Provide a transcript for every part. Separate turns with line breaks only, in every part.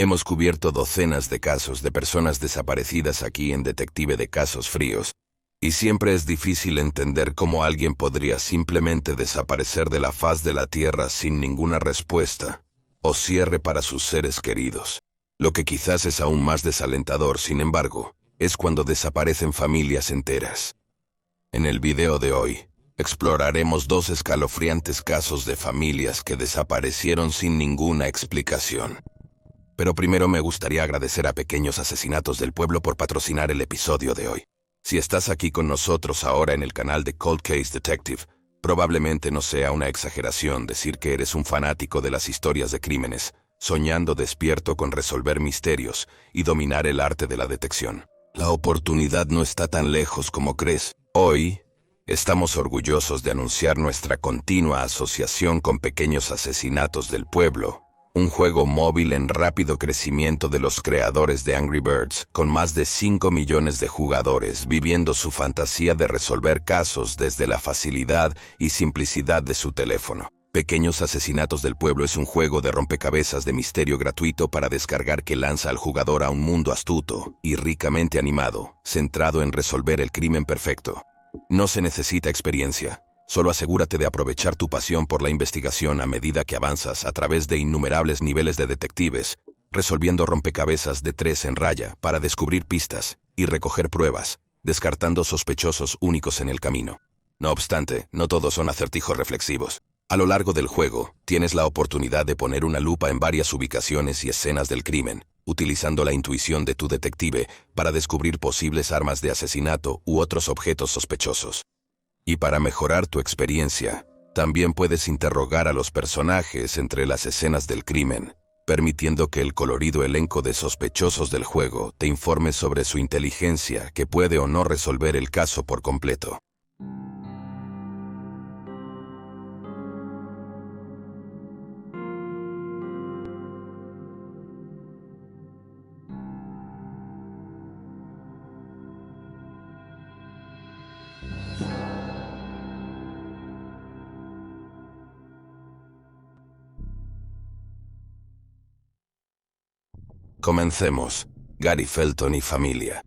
Hemos cubierto docenas de casos de personas desaparecidas aquí en Detective de Casos Fríos, y siempre es difícil entender cómo alguien podría simplemente desaparecer de la faz de la Tierra sin ninguna respuesta o cierre para sus seres queridos. Lo que quizás es aún más desalentador, sin embargo, es cuando desaparecen familias enteras. En el video de hoy, exploraremos 2 escalofriantes casos de familias que desaparecieron sin ninguna explicación. Pero primero me gustaría agradecer a Pequeños Asesinatos del Pueblo por patrocinar el episodio de hoy. Si estás aquí con nosotros ahora en el canal de Cold Case Detective, probablemente no sea una exageración decir que eres un fanático de las historias de crímenes, soñando despierto con resolver misterios y dominar el arte de la detección. La oportunidad no está tan lejos como crees. Hoy, estamos orgullosos de anunciar nuestra continua asociación con Pequeños Asesinatos del Pueblo, un juego móvil en rápido crecimiento de los creadores de Angry Birds, con más de 5 millones de jugadores viviendo su fantasía de resolver casos desde la facilidad y simplicidad de su teléfono. Pequeños Asesinatos del Pueblo es un juego de rompecabezas de misterio gratuito para descargar que lanza al jugador a un mundo astuto y ricamente animado, centrado en resolver el crimen perfecto. No se necesita experiencia. Solo asegúrate de aprovechar tu pasión por la investigación a medida que avanzas a través de innumerables niveles de detectives, resolviendo rompecabezas de 3 en raya para descubrir pistas y recoger pruebas, descartando sospechosos únicos en el camino. No obstante, no todos son acertijos reflexivos. A lo largo del juego, tienes la oportunidad de poner una lupa en varias ubicaciones y escenas del crimen, utilizando la intuición de tu detective para descubrir posibles armas de asesinato u otros objetos sospechosos. Y para mejorar tu experiencia, también puedes interrogar a los personajes entre las escenas del crimen, permitiendo que el colorido elenco de sospechosos del juego te informe sobre su inteligencia que puede o no resolver el caso por completo. Comencemos. Gary Felton y familia.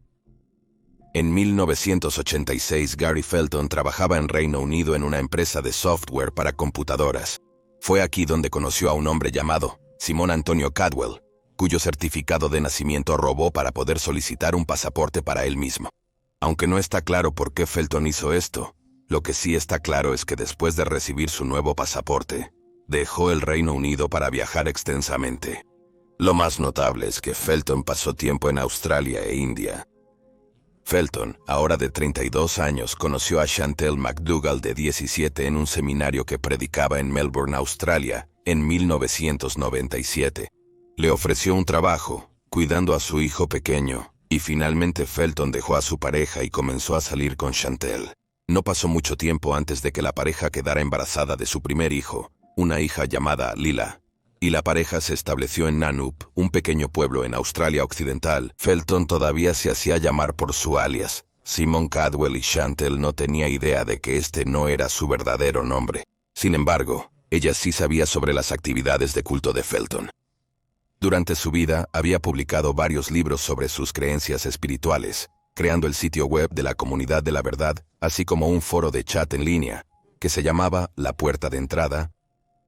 En 1986, Gary Felton trabajaba en Reino Unido en una empresa de software para computadoras. Fue aquí donde conoció a un hombre llamado Simon Antonio Cadwell, cuyo certificado de nacimiento robó para poder solicitar un pasaporte para él mismo. Aunque no está claro por qué Felton hizo esto, lo que sí está claro es que después de recibir su nuevo pasaporte, dejó el Reino Unido para viajar extensamente. Lo más notable es que Felton pasó tiempo en Australia e India. Felton, ahora de 32 años, conoció a Chantel McDougall de 17 en un seminario que predicaba en Melbourne, Australia, en 1997. Le ofreció un trabajo, cuidando a su hijo pequeño, y finalmente Felton dejó a su pareja y comenzó a salir con Chantel. No pasó mucho tiempo antes de que la pareja quedara embarazada de su primer hijo, una hija llamada Lila, y la pareja se estableció en Nanup, un pequeño pueblo en Australia Occidental. Felton todavía se hacía llamar por su alias, Simon Cadwell, y Chantel no tenía idea de que este no era su verdadero nombre. Sin embargo, ella sí sabía sobre las actividades de culto de Felton. Durante su vida, había publicado varios libros sobre sus creencias espirituales, creando el sitio web de la Comunidad de la Verdad, así como un foro de chat en línea, que se llamaba La Puerta de Entrada.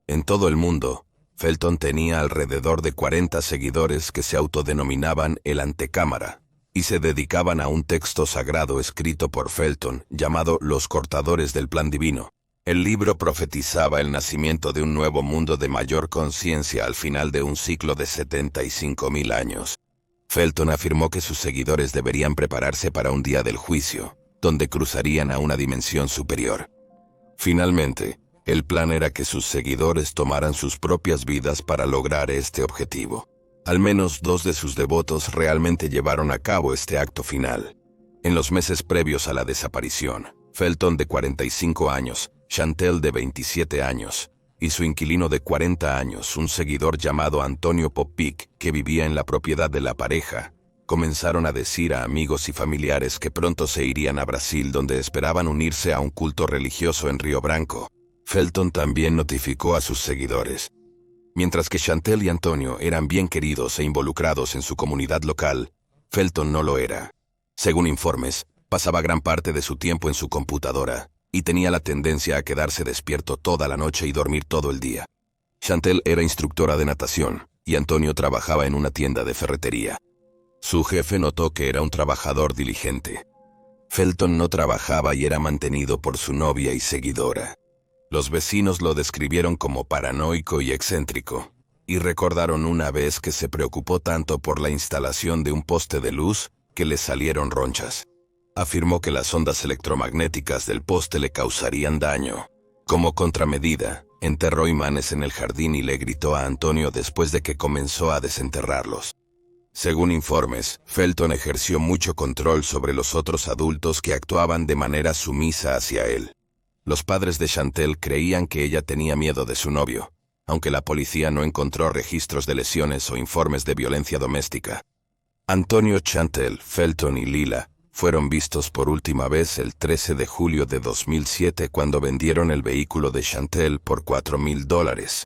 En todo el mundo, Felton tenía alrededor de 40 seguidores que se autodenominaban el Antecámara, y se dedicaban a un texto sagrado escrito por Felton llamado Los Cortadores del Plan Divino. El libro profetizaba el nacimiento de un nuevo mundo de mayor conciencia al final de un ciclo de 75.000 años. Felton afirmó que sus seguidores deberían prepararse para un día del juicio, donde cruzarían a una dimensión superior. Finalmente, el plan era que sus seguidores tomaran sus propias vidas para lograr este objetivo. Al menos 2 de sus devotos realmente llevaron a cabo este acto final. En los meses previos a la desaparición, Felton de 45 años, Chantel de 27 años, y su inquilino de 40 años, un seguidor llamado Antonio Popic, que vivía en la propiedad de la pareja, comenzaron a decir a amigos y familiares que pronto se irían a Brasil, donde esperaban unirse a un culto religioso en Río Branco. Felton también notificó a sus seguidores: Mientras que Chantel y Antonio eran bien queridos e involucrados en su comunidad local, Felton no lo era. Según informes, pasaba gran parte de su tiempo en su computadora y tenía la tendencia a quedarse despierto toda la noche y dormir todo el día. Chantel era instructora de natación y Antonio trabajaba en una tienda de ferretería. Su jefe notó que era un trabajador diligente. Felton no trabajaba y era mantenido por su novia y seguidora. Los vecinos lo describieron como paranoico y excéntrico, y recordaron una vez que se preocupó tanto por la instalación de un poste de luz que le salieron ronchas. Afirmó que las ondas electromagnéticas del poste le causarían daño. Como contramedida, enterró imanes en el jardín y le gritó a Antonio después de que comenzó a desenterrarlos. Según informes, Felton ejerció mucho control sobre los otros adultos que actuaban de manera sumisa hacia él. Los padres de Chantel creían que ella tenía miedo de su novio, aunque la policía no encontró registros de lesiones o informes de violencia doméstica. Antonio, Chantel, Felton y Lila fueron vistos por última vez el 13 de julio de 2007 cuando vendieron el vehículo de Chantel por $4,000.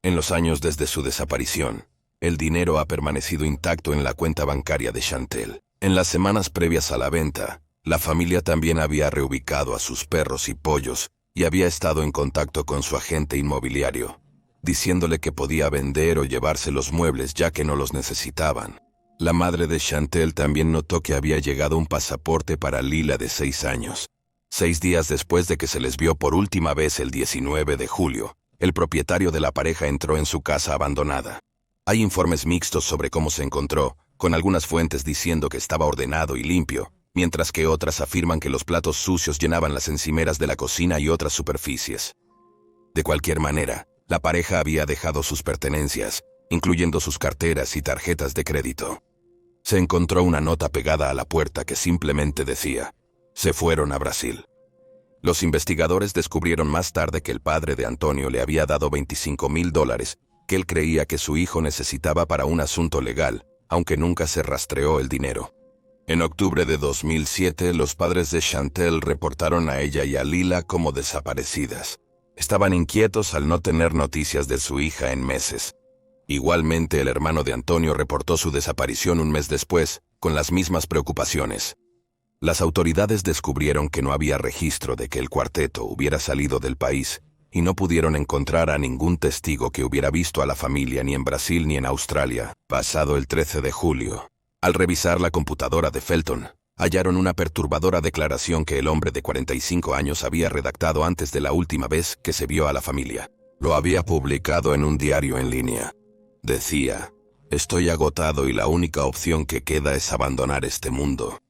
En los años desde su desaparición, el dinero ha permanecido intacto en la cuenta bancaria de Chantel. En las semanas previas a la venta, la familia también había reubicado a sus perros y pollos y había estado en contacto con su agente inmobiliario, diciéndole que podía vender o llevarse los muebles ya que no los necesitaban. La madre de Chantel también notó que había llegado un pasaporte para Lila de 6 años. 6 días después de que se les vio por última vez el 19 de julio, el propietario de la pareja entró en su casa abandonada. Hay informes mixtos sobre cómo se encontró, con algunas fuentes diciendo que estaba ordenado y limpio, mientras que otras afirman que los platos sucios llenaban las encimeras de la cocina y otras superficies. De cualquier manera, la pareja había dejado sus pertenencias, incluyendo sus carteras y tarjetas de crédito. Se encontró una nota pegada a la puerta que simplemente decía: "Se fueron a Brasil". Los investigadores descubrieron más tarde que el padre de Antonio le había dado $25,000 que él creía que su hijo necesitaba para un asunto legal, aunque nunca se rastreó el dinero. En octubre de 2007, los padres de Chantel reportaron a ella y a Lila como desaparecidas. Estaban inquietos al no tener noticias de su hija en meses. Igualmente, el hermano de Antonio reportó su desaparición un mes después, con las mismas preocupaciones. Las autoridades descubrieron que no había registro de que el cuarteto hubiera salido del país, y no pudieron encontrar a ningún testigo que hubiera visto a la familia ni en Brasil ni en Australia, pasado el 13 de julio. Al revisar la computadora de Felton, hallaron una perturbadora declaración que el hombre de 45 años había redactado antes de la última vez que se vio a la familia. Lo había publicado en un diario en línea. Decía: "Estoy agotado y la única opción que queda es abandonar este mundo".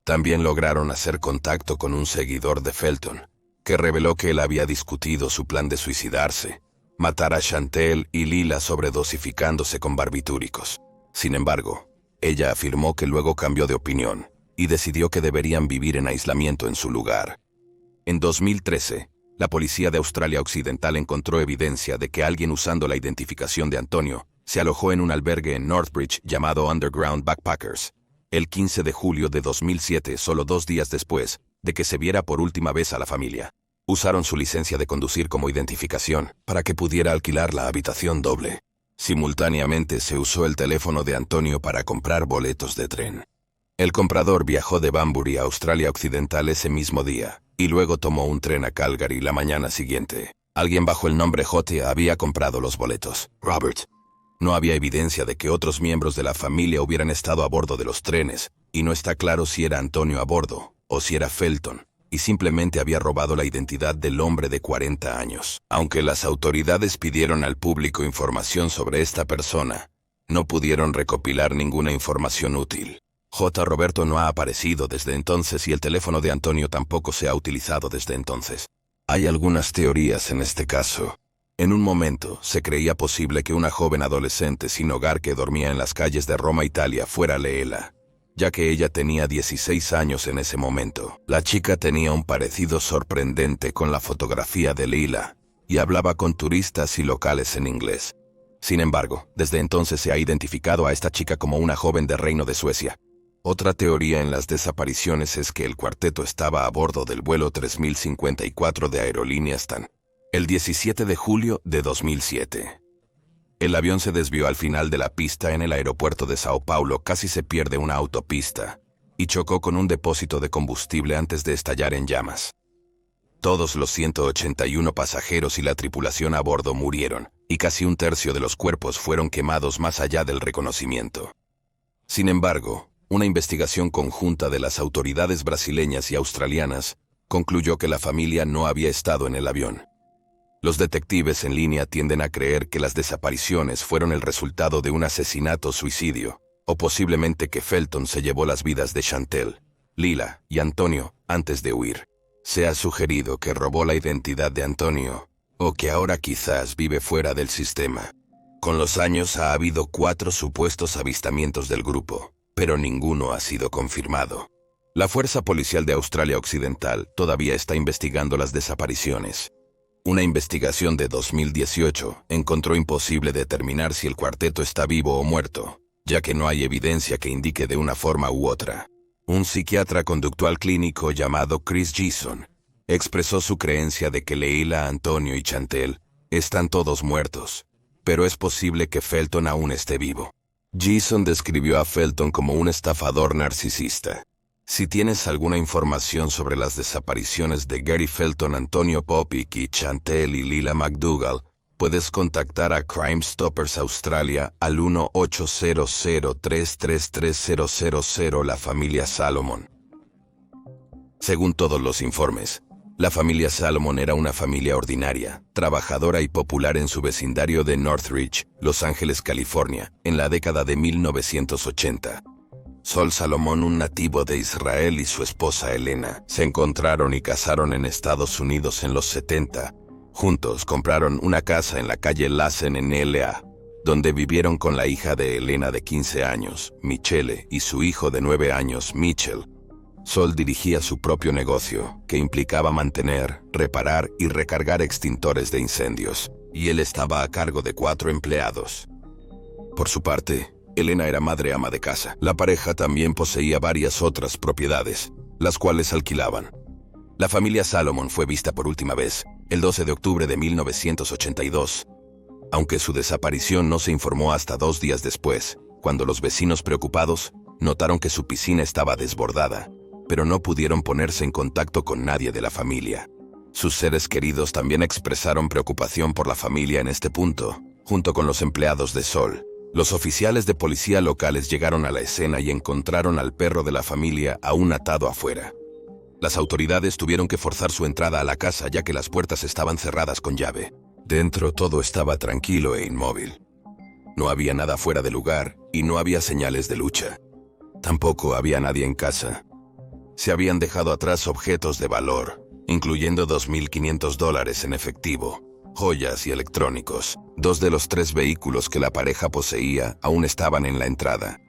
También lograron hacer contacto con un seguidor de Felton, que reveló que él había discutido su plan de suicidarse, matar a Chantel y Lila sobredosificándose con barbitúricos. Sin embargo, ella afirmó que luego cambió de opinión y decidió que deberían vivir en aislamiento en su lugar. En 2013, la policía de Australia Occidental encontró evidencia de que alguien usando la identificación de Antonio se alojó en un albergue en Northbridge llamado Underground Backpackers, el 15 de julio de 2007, solo 2 días después de que se viera por última vez a la familia. Usaron su licencia de conducir como identificación para que pudiera alquilar la habitación doble. Simultáneamente se usó el teléfono de Antonio para comprar boletos de tren. El comprador viajó de Banbury a Australia Occidental ese mismo día, y luego tomó un tren a Calgary la mañana siguiente. Alguien bajo el nombre J había comprado los boletos. Robert. No había evidencia de que otros miembros de la familia hubieran estado a bordo de los trenes, y no está claro si era Antonio a bordo, o si era Felton, y simplemente había robado la identidad del hombre de 40 años. Aunque las autoridades pidieron al público información sobre esta persona, no pudieron recopilar ninguna información útil. J. Roberto no ha aparecido desde entonces y el teléfono de Antonio tampoco se ha utilizado desde entonces. Hay algunas teorías en este caso. En un momento, se creía posible que una joven adolescente sin hogar que dormía en las calles de Roma, Italia, fuera Leela, ya que ella tenía 16 años en ese momento. La chica tenía un parecido sorprendente con la fotografía de Lila y hablaba con turistas y locales en inglés. Sin embargo, desde entonces se ha identificado a esta chica como una joven del Reino de Suecia. Otra teoría en las desapariciones es que el cuarteto estaba a bordo del vuelo 3054 de Aerolíneas TAN, el 17 de julio de 2007. El avión se desvió al final de la pista en el aeropuerto de Sao Paulo, casi se pierde una autopista, y chocó con un depósito de combustible antes de estallar en llamas. Todos los 181 pasajeros y la tripulación a bordo murieron, y casi un tercio de los cuerpos fueron quemados más allá del reconocimiento. Sin embargo, una investigación conjunta de las autoridades brasileñas y australianas concluyó que la familia no había estado en el avión. Los detectives en línea tienden a creer que las desapariciones fueron el resultado de un asesinato-suicidio, o posiblemente que Felton se llevó las vidas de Chantel, Lila y Antonio antes de huir. Se ha sugerido que robó la identidad de Antonio, o que ahora quizás vive fuera del sistema. Con los años ha habido 4 supuestos avistamientos del grupo, pero ninguno ha sido confirmado. La Fuerza Policial de Australia Occidental todavía está investigando las desapariciones. Una investigación de 2018 encontró imposible determinar si el cuarteto está vivo o muerto, ya que no hay evidencia que indique de una forma u otra. Un psiquiatra conductual clínico llamado Chris Gison expresó su creencia de que Leila, Antonio y Chantel están todos muertos, pero es posible que Felton aún esté vivo. Gison describió a Felton como un estafador narcisista. Si tienes alguna información sobre las desapariciones de Gary Felton, Antonio Popic y Chantel y Lila McDougall, puedes contactar a Crime Stoppers Australia al 1-800-333-000 la familia Salomon. Según todos los informes, la familia Salomon era una familia ordinaria, trabajadora y popular en su vecindario de Northridge, Los Ángeles, California, en la década de 1980. Sol Salomón, un nativo de Israel, y su esposa Elena se encontraron y casaron en Estados Unidos en los 70. Juntos compraron una casa en la calle Lassen en L.A., donde vivieron con la hija de Elena de 15 años, Michelle, y su hijo de 9 años, Mitchell. Sol dirigía su propio negocio, que implicaba mantener, reparar y recargar extintores de incendios, y él estaba a cargo de 4 empleados. Por su parte, Elena era madre ama de casa. La pareja también poseía varias otras propiedades, las cuales alquilaban. La familia Salomon fue vista por última vez el 12 de octubre de 1982, aunque su desaparición no se informó hasta 2 días después, cuando los vecinos preocupados notaron que su piscina estaba desbordada, pero no pudieron ponerse en contacto con nadie de la familia. Sus seres queridos también expresaron preocupación por la familia en este punto, junto con los empleados de Sol. Los oficiales de policía locales llegaron a la escena y encontraron al perro de la familia aún atado afuera. Las autoridades tuvieron que forzar su entrada a la casa ya que las puertas estaban cerradas con llave. Dentro todo estaba tranquilo e inmóvil. No había nada fuera de lugar y no había señales de lucha. Tampoco había nadie en casa. Se habían dejado atrás objetos de valor, incluyendo $2,500 en efectivo, joyas y electrónicos. 2 de los 3 vehículos que la pareja poseía aún estaban en la entrada.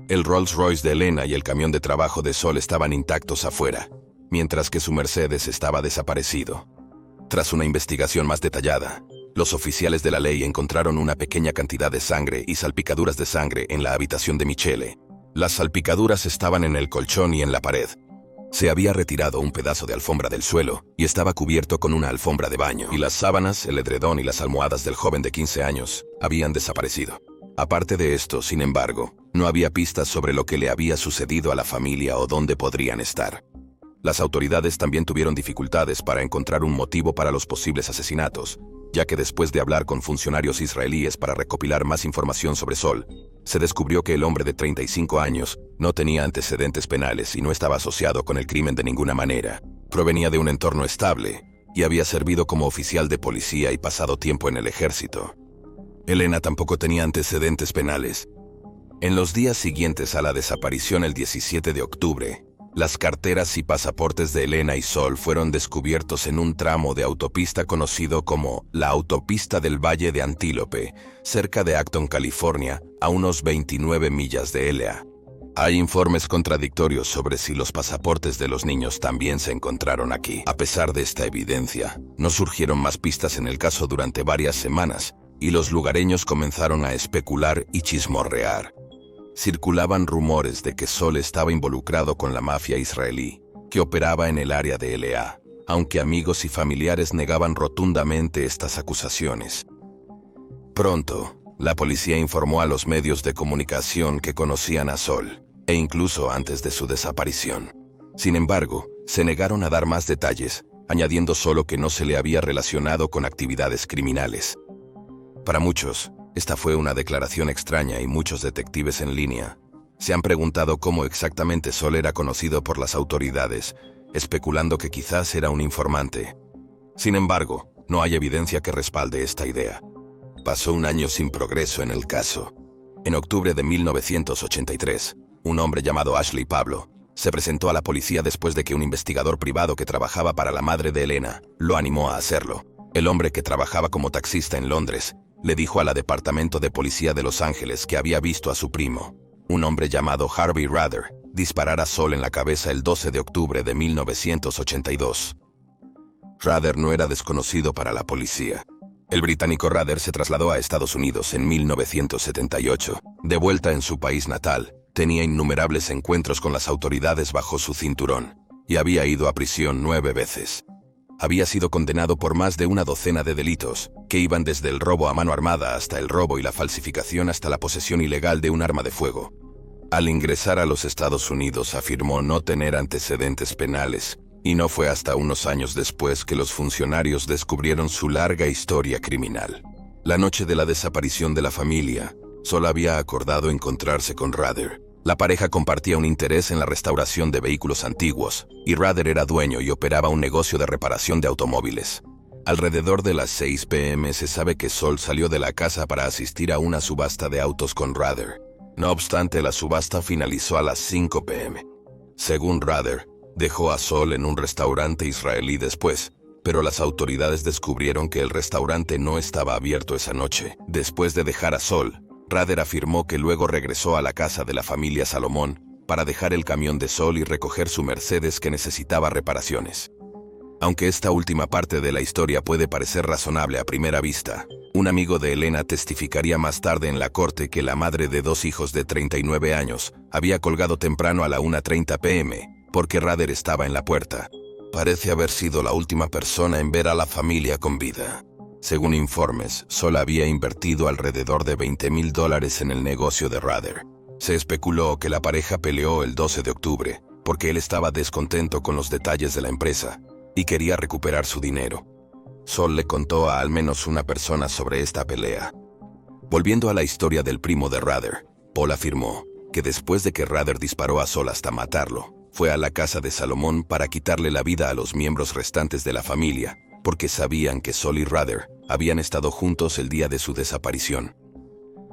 El Rolls Royce de Elena y el camión de trabajo de Sol estaban intactos afuera, mientras que su Mercedes estaba desaparecido. Tras una investigación más detallada, los oficiales de la ley encontraron una pequeña cantidad de sangre y salpicaduras de sangre en la habitación de Michelle. Las salpicaduras estaban en el colchón y en la pared. Se había retirado un pedazo de alfombra del suelo y estaba cubierto con una alfombra de baño, y las sábanas, el edredón y las almohadas del joven de 15 años habían desaparecido. Aparte de esto, sin embargo, no había pistas sobre lo que le había sucedido a la familia o dónde podrían estar. Las autoridades también tuvieron dificultades para encontrar un motivo para los posibles asesinatos, ya que después de hablar con funcionarios israelíes para recopilar más información sobre Sol, se descubrió que el hombre de 35 años no tenía antecedentes penales y no estaba asociado con el crimen de ninguna manera. Provenía de un entorno estable y había servido como oficial de policía y pasado tiempo en el ejército. Elena tampoco tenía antecedentes penales. En los días siguientes a la desaparición, el 17 de octubre, las carteras y pasaportes de Elena y Sol fueron descubiertos en un tramo de autopista conocido como la Autopista del Valle de Antílope, cerca de Acton, California, a unos 29 millas de L.A. Hay informes contradictorios sobre si los pasaportes de los niños también se encontraron aquí. A pesar de esta evidencia, no surgieron más pistas en el caso durante varias semanas, y los lugareños comenzaron a especular y chismorrear. Circulaban rumores de que Sol estaba involucrado con la mafia israelí, que operaba en el área de L.A., aunque amigos y familiares negaban rotundamente estas acusaciones. Pronto, La policía informó a los medios de comunicación que conocían a Sol, e incluso antes de su desaparición. Sin embargo, se negaron a dar más detalles, añadiendo solo que no se le había relacionado con actividades criminales. Para muchos, esta fue una declaración extraña y muchos detectives en línea se han preguntado cómo exactamente Sol era conocido por las autoridades, especulando que quizás era un informante. Sin embargo, no hay evidencia que respalde esta idea. Pasó un año sin progreso en el caso. En octubre de 1983, un hombre llamado Ashley Pablo se presentó a la policía después de que un investigador privado que trabajaba para la madre de Elena lo animó a hacerlo. El hombre, que trabajaba como taxista en Londres, le dijo a la Departamento de Policía de Los Ángeles que había visto a su primo, un hombre llamado Harvey Rather, disparar a Sol en la cabeza el 12 de octubre de 1982. Rather no era desconocido para la policía. El británico Rather se trasladó a Estados Unidos en 1978. De vuelta en su país natal, tenía innumerables encuentros con las autoridades bajo su cinturón, y había ido a prisión 9 veces. Había sido condenado por más de una docena de delitos, que iban desde el robo a mano armada hasta el robo y la falsificación hasta la posesión ilegal de un arma de fuego. Al ingresar a los Estados Unidos afirmó no tener antecedentes penales, y no fue hasta unos años después que los funcionarios descubrieron su larga historia criminal. La noche de la desaparición de la familia, Sol había acordado encontrarse con Rather. La pareja compartía un interés en la restauración de vehículos antiguos, y Rather era dueño y operaba un negocio de reparación de automóviles. Alrededor de las 6 p.m. se sabe que Sol salió de la casa para asistir a una subasta de autos con Rather. No obstante, la subasta finalizó a las 5 p.m. Según Rather, dejó a Sol en un restaurante israelí después, pero las autoridades descubrieron que el restaurante no estaba abierto esa noche. Después de dejar a Sol, Rather afirmó que luego regresó a la casa de la familia Salomón para dejar el camión de Sol y recoger su Mercedes que necesitaba reparaciones. Aunque esta última parte de la historia puede parecer razonable a primera vista, un amigo de Elena testificaría más tarde en la corte que la madre de 2 hijos de 39 años había colgado temprano a la 1:30 p.m. porque Rather estaba en la puerta. Parece haber sido la última persona en ver a la familia con vida. Según informes, Sol había invertido alrededor de $20,000 en el negocio de Rather. Se especuló que la pareja peleó el 12 de octubre, porque él estaba descontento con los detalles de la empresa y quería recuperar su dinero. Sol le contó a al menos una persona sobre esta pelea. Volviendo a la historia del primo de Rather, Paul afirmó que después de que Rather disparó a Sol hasta matarlo, fue a la casa de Salomón para quitarle la vida a los miembros restantes de la familia, porque sabían que Sol y Rather habían estado juntos el día de su desaparición.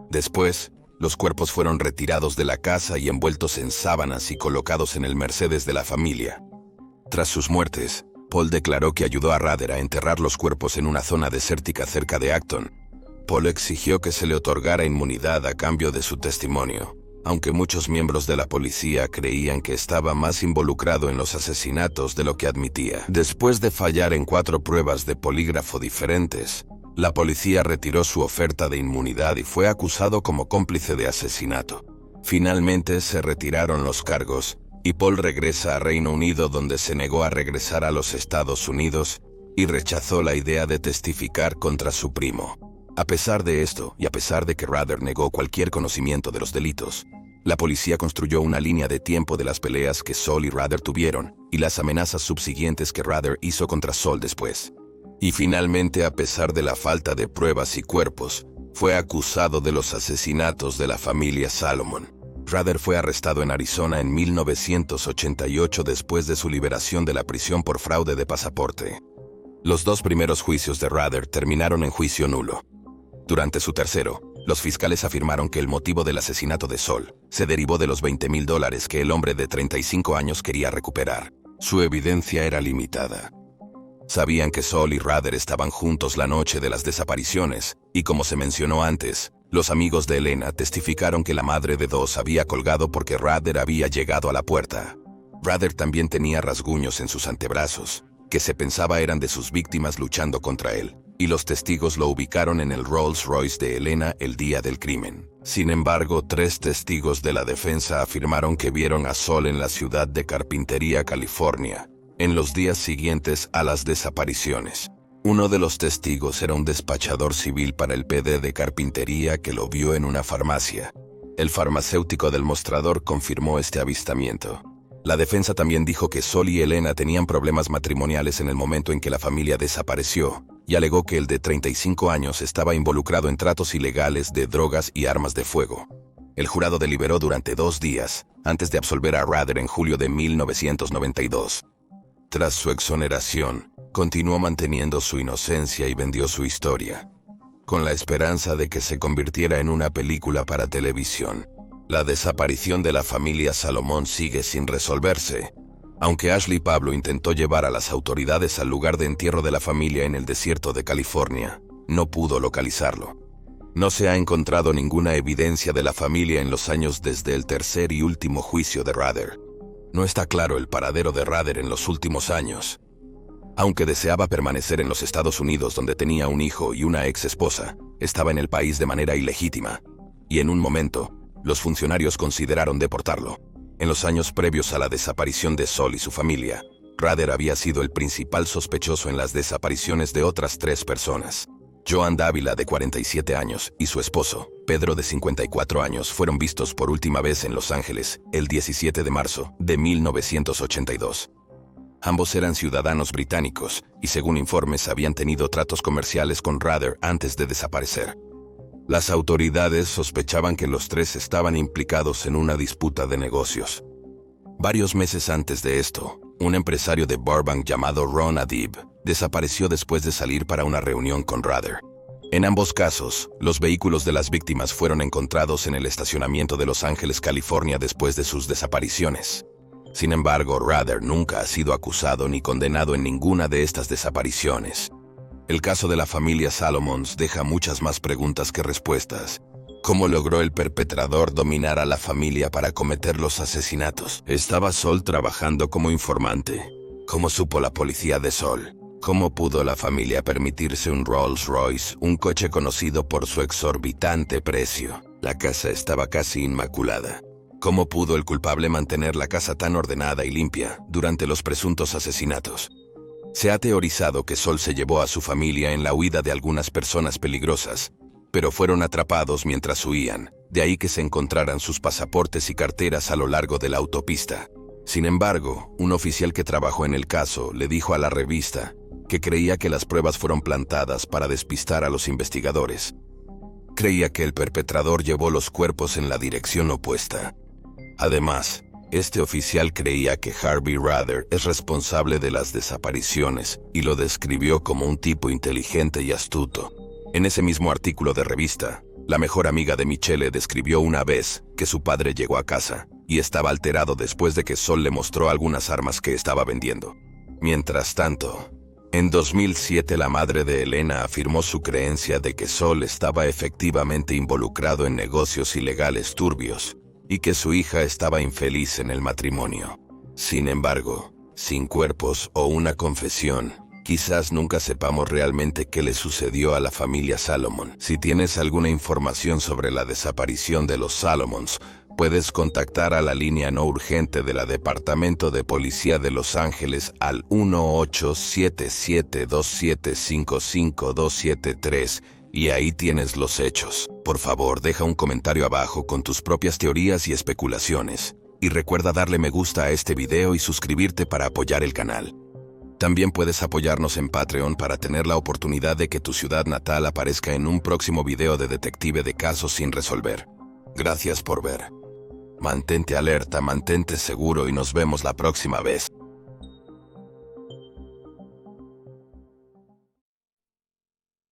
Después, los cuerpos fueron retirados de la casa y envueltos en sábanas y colocados en el Mercedes de la familia. Tras sus muertes, Paul declaró que ayudó a Rather a enterrar los cuerpos en una zona desértica cerca de Acton. Paul exigió que se le otorgara inmunidad a cambio de su testimonio, aunque muchos miembros de la policía creían que estaba más involucrado en los asesinatos de lo que admitía. Después de fallar en 4 pruebas de polígrafo diferentes, la policía retiró su oferta de inmunidad y fue acusado como cómplice de asesinato. Finalmente se retiraron los cargos, y Paul regresa a Reino Unido, donde se negó a regresar a los Estados Unidos y rechazó la idea de testificar contra su primo. A pesar de esto, y a pesar de que Rather negó cualquier conocimiento de los delitos, la policía construyó una línea de tiempo de las peleas que Sol y Rather tuvieron y las amenazas subsiguientes que Rather hizo contra Sol después. Y finalmente, a pesar de la falta de pruebas y cuerpos, fue acusado de los asesinatos de la familia Salomón. Rather fue arrestado en Arizona en 1988 después de su liberación de la prisión por fraude de pasaporte. Los 2 primeros juicios de Rather terminaron en juicio nulo. Durante su tercero, los fiscales afirmaron que el motivo del asesinato de Sol se derivó de los $20,000 que el hombre de 35 años quería recuperar. Su evidencia era limitada. Sabían que Sol y Rather estaban juntos la noche de las desapariciones, y como se mencionó antes, los amigos de Elena testificaron que la madre de 2 había colgado porque Rather había llegado a la puerta. Rather también tenía rasguños en sus antebrazos, que se pensaba eran de sus víctimas luchando contra él, y los testigos lo ubicaron en el Rolls Royce de Elena el día del crimen. Sin embargo, 3 testigos de la defensa afirmaron que vieron a Sol en la ciudad de Carpintería, California, en los días siguientes a las desapariciones. Uno de los testigos era un despachador civil para el PD de carpintería que lo vio en una farmacia. El farmacéutico del mostrador confirmó este avistamiento. La defensa también dijo que Sol y Elena tenían problemas matrimoniales en el momento en que la familia desapareció, y alegó que el de 35 años estaba involucrado en tratos ilegales de drogas y armas de fuego. El jurado deliberó durante 2 días, antes de absolver a Rather en julio de 1992. Tras su exoneración, continuó manteniendo su inocencia y vendió su historia, con la esperanza de que se convirtiera en una película para televisión. La desaparición de la familia Salomón sigue sin resolverse. Aunque Ashley Pablo intentó llevar a las autoridades al lugar de entierro de la familia en el desierto de California, no pudo localizarlo. No se ha encontrado ninguna evidencia de la familia en los años desde el tercer y último juicio de Rather. No está claro el paradero de Rather en los últimos años. Aunque deseaba permanecer en los Estados Unidos donde tenía un hijo y una ex esposa, estaba en el país de manera ilegítima. Y en un momento, los funcionarios consideraron deportarlo. En los años previos a la desaparición de Sol y su familia, Rather había sido el principal sospechoso en las desapariciones de otras 3 personas. Joan Dávila, de 47 años, y su esposo, Pedro, de 54 años, fueron vistos por última vez en Los Ángeles, el 17 de marzo de 1982. Ambos eran ciudadanos británicos, y según informes habían tenido tratos comerciales con Rather antes de desaparecer. Las autoridades sospechaban que los 3 estaban implicados en una disputa de negocios. Varios meses antes de esto, un empresario de Burbank llamado Ron Adib desapareció después de salir para una reunión con Rather. En ambos casos, los vehículos de las víctimas fueron encontrados en el estacionamiento de Los Ángeles, California, después de sus desapariciones. Sin embargo, Rather nunca ha sido acusado ni condenado en ninguna de estas desapariciones. El caso de la familia Salomons deja muchas más preguntas que respuestas. ¿Cómo logró el perpetrador dominar a la familia para cometer los asesinatos? ¿Estaba Sol trabajando como informante? ¿Cómo supo la policía de Sol? ¿Cómo pudo la familia permitirse un Rolls Royce, un coche conocido por su exorbitante precio? La casa estaba casi inmaculada. ¿Cómo pudo el culpable mantener la casa tan ordenada y limpia durante los presuntos asesinatos? Se ha teorizado que Sol se llevó a su familia en la huida de algunas personas peligrosas, pero fueron atrapados mientras huían, de ahí que se encontraran sus pasaportes y carteras a lo largo de la autopista. Sin embargo, un oficial que trabajó en el caso le dijo a la revista que creía que las pruebas fueron plantadas para despistar a los investigadores. Creía que el perpetrador llevó los cuerpos en la dirección opuesta. Además, este oficial creía que Harvey Rather es responsable de las desapariciones y lo describió como un tipo inteligente y astuto. En ese mismo artículo de revista, la mejor amiga de Michelle describió una vez que su padre llegó a casa y estaba alterado después de que Sol le mostró algunas armas que estaba vendiendo. Mientras tanto, en 2007 la madre de Elena afirmó su creencia de que Sol estaba efectivamente involucrado en negocios ilegales turbios y que su hija estaba infeliz en el matrimonio. Sin embargo, sin cuerpos o una confesión, quizás nunca sepamos realmente qué le sucedió a la familia Salomon. Si tienes alguna información sobre la desaparición de los Salomons, puedes contactar a la línea no urgente de la Departamento de Policía de Los Ángeles al 1-877-2755273 y ahí tienes los hechos. Por favor, deja un comentario abajo con tus propias teorías y especulaciones. Y recuerda darle me gusta a este video y suscribirte para apoyar el canal. También puedes apoyarnos en Patreon para tener la oportunidad de que tu ciudad natal aparezca en un próximo video de detective de casos sin resolver. Gracias por ver. Mantente alerta, mantente seguro y nos vemos la próxima vez.